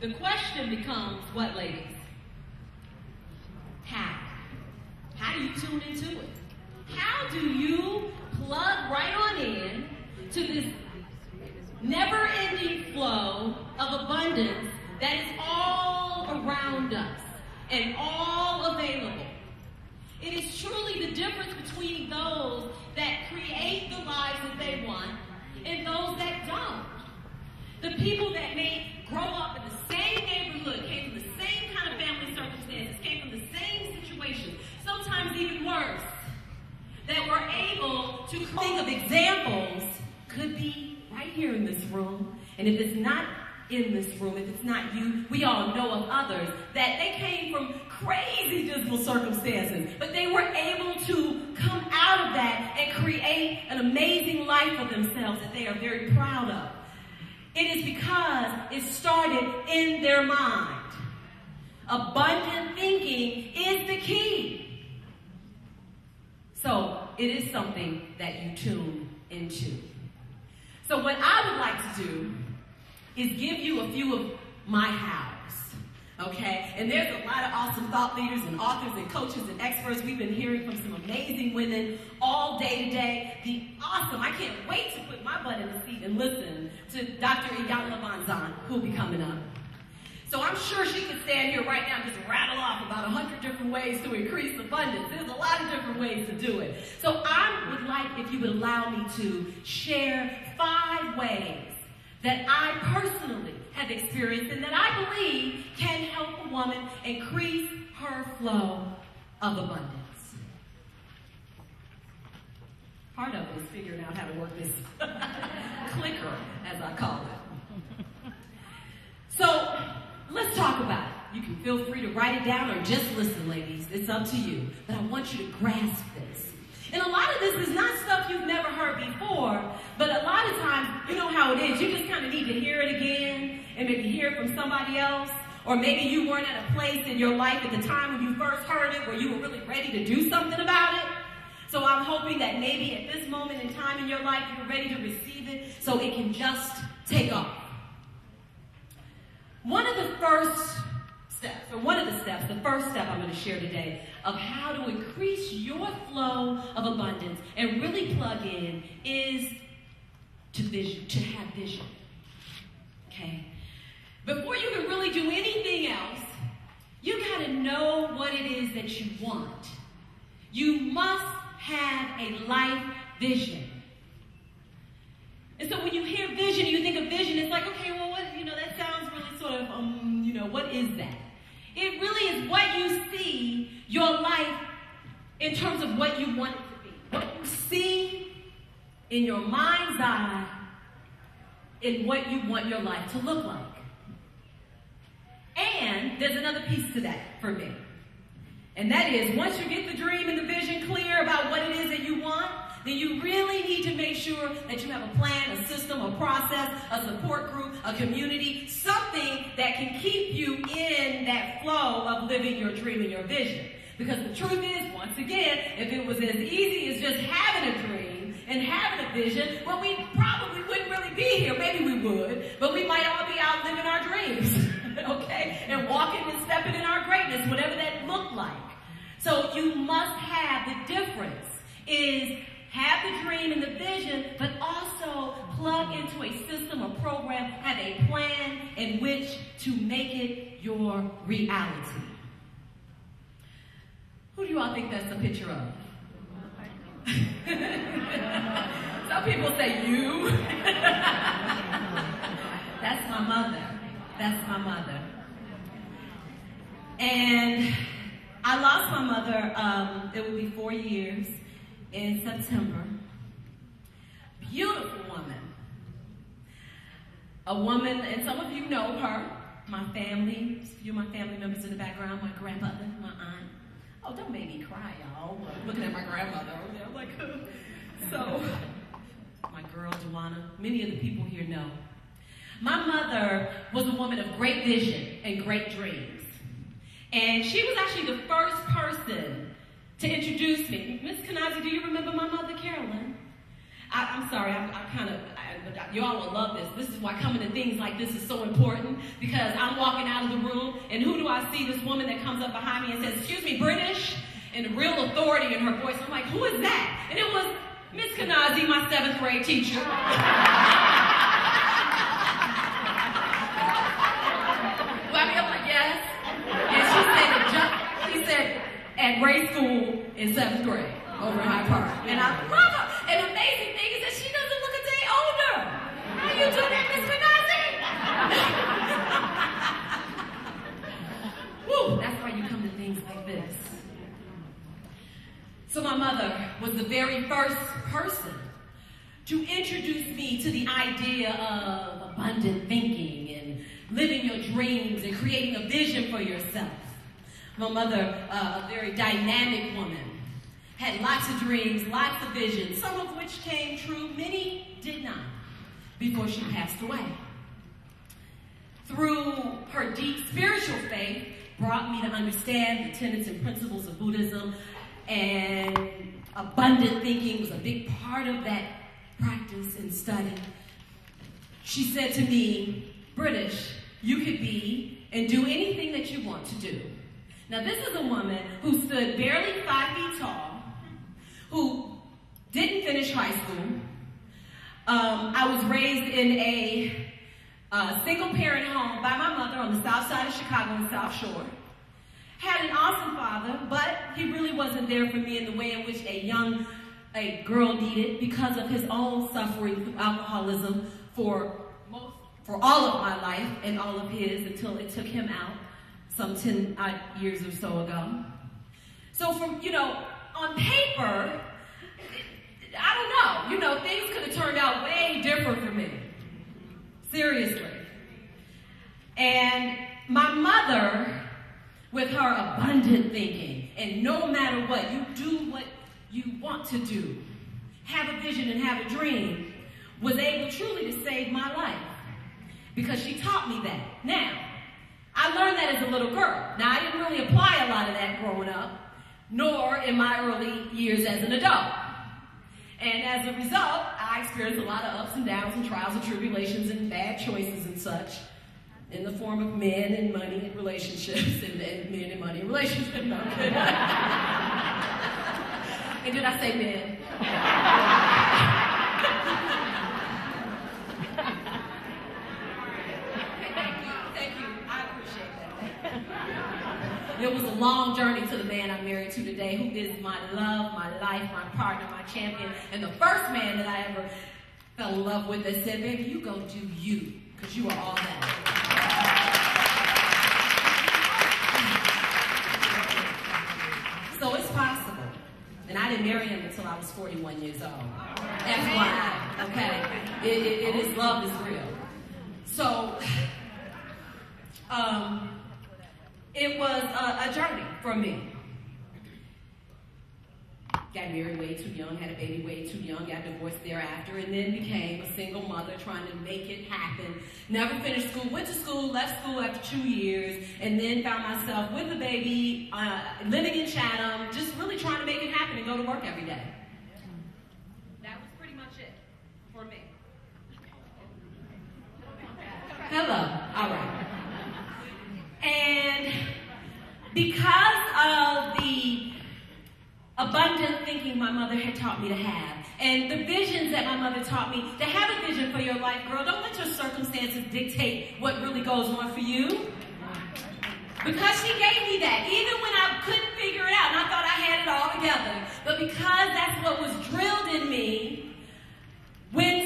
The question becomes, what, ladies? How? How do you tune into it? How do you plug right on in to this never-ending flow of abundance that is all around us and all available? It is truly the difference between those that create the lives that they want and those that don't. The people that may grow up in the same neighborhood, came from the same kind of family circumstances, came from the same situation, sometimes even worse, that were able to think of examples, could be right here in this room. And if it's not in this room, if it's not you, we all know of others that they came from crazy dismal circumstances, but they were able to come out of that and create an amazing life for themselves that they are very proud of. It is because it started in their mind. Abundant thinking is the key. So it is something that you tune into. So what I would like to do is give you a few of my hows, okay? And there's a lot of awesome thought leaders and authors and coaches and experts. We've been hearing from some amazing women all day today. I can't wait to put my butt in the seat and listen to Dr. Iyanla Vanzant, who'll be coming up. So I'm sure she could stand here right now and just rattle off about 100 different ways to increase abundance. There's a lot of different ways to do it. So I would like, if you would allow me to share 5 ways that I personally have experienced and that I believe can help a woman increase her flow of abundance. Part of it is figuring out how to work this clicker, as I call it. So let's talk about it. You can feel free to write it down or just listen, ladies. It's up to you. But I want you to grasp this. And a lot of this is not stuff you've never heard before, but a lot of times, you know how it is. You just kind of need to hear it again and maybe hear it from somebody else. Or maybe you weren't at a place in your life at the time when you first heard it where you were really ready to do something about it. So I'm hoping that maybe at this moment in time in your life, you're ready to receive it so it can just take off. One of the first steps I'm going to share today of how to increase your flow of abundance and really plug in is to have vision. Okay? Before you can really do anything else, you got to know what it is that you want. You must have a life vision. And so when you hear vision, you think of vision, it's like, okay, well, that sounds really sort of, what is that? It really is what you see your life in terms of what you want it to be. What you see in your mind's eye in what you want your life to look like. And there's another piece to that for me. And that is, once you get the dream and the vision clear about what it is that you want, then you really need to make sure that you have a plan, a system, a process, a support group, a community, something that can keep you in that flow of living your dream and your vision. Because the truth is, once again, if it was as easy as just having a dream and having a vision, well, we probably wouldn't really be here. Maybe we would, but we might all be out living our dreams, okay? And walking and stepping in our greatness, whatever that looked like. So you must have, the difference is have the dream and the vision, but also plug into a system or program, have a plan in which to make it your reality. Who do you all think that's a picture of? Some people say you. That's my mother. That's my mother. And I lost my mother, it will be 4 years in September. Beautiful woman. A woman, and some of you know her, my family, a few of my family members in the background, my grandmother, my aunt. Oh, don't make me cry, y'all. I'm looking at my grandmother over there, I'm like, so, my girl, Joanna, many of the people here know. My mother was a woman of great vision and great dreams. And she was actually the first person to introduce me. Miss Kanazi, do you remember my mother, Carolyn? I'm sorry, you all will love this. This is why coming to things like this is so important, because I'm walking out of the room, and who do I see? This woman that comes up behind me and says, "Excuse me, British?" And a real authority in her voice. I'm like, who is that? And it was Miss Kanazi, my 7th grade teacher. I'm like, yes. And she said, at grade school in 7th grade over in Hyde Park. And I love her. And the amazing thing is that she doesn't look a day older. How you do that, Miss Kanazi? Woo, that's why you come to things like this. So my mother was the very first person to introduce me to the idea of abundant thinking and living your dreams and creating a vision for yourself. My mother, a very dynamic woman, had lots of dreams, lots of visions, some of which came true, many did not, before she passed away. Through her deep spiritual faith, brought me to understand the tenets and principles of Buddhism, and abundant thinking was a big part of that practice and study. She said to me, "British, you could be and do anything that you want to do." Now, this is a woman who stood barely 5 feet tall, who didn't finish high school. I was raised in a single-parent home by my mother on the south side of Chicago on the South Shore. Had an awesome father, but he really wasn't there for me in the way in which a girl needed, because of his own suffering through alcoholism for all of my life and all of his, until it took him out some 10 years or so ago. So from, on paper, I don't know, things could have turned out way different for me. Seriously. And my mother, with her abundant thinking, and no matter what, you do what you want to do, have a vision and have a dream, was able truly to save my life, because she taught me that. Now, I learned that as a little girl. Now, I didn't really apply a lot of that growing up, nor in my early years as an adult. And as a result, I experienced a lot of ups and downs and trials and tribulations and bad choices and such, in the form of men and money and relationships, and men and money and relationships. No, I'm kidding. And did I say men? Thank you. I appreciate that. It was a long journey to the man I'm married to today, who is my love, my life, my partner, my champion, and the first man that I ever fell in love with that said, "Baby, you go do you, because you are all that." So it's possible. And I didn't marry him until I was 41 years old. FYI, okay? It is, love is real. So, it was a journey for me. Got married way too young, had a baby way too young, got divorced thereafter, and then became a single mother trying to make it happen. Never finished school, went to school, left school after 2 years, and then found myself with a baby, living in Chatham, just really trying to make it happen and go to work every day. That was pretty much it for me. Hello, all right. And because of the abundant thinking my mother had taught me to have, and the visions that my mother taught me, to have a vision for your life, girl, don't let your circumstances dictate what really goes on for you. Because she gave me that, even when I couldn't figure it out, and I thought I had it all together. But because that's what was drilled in me, when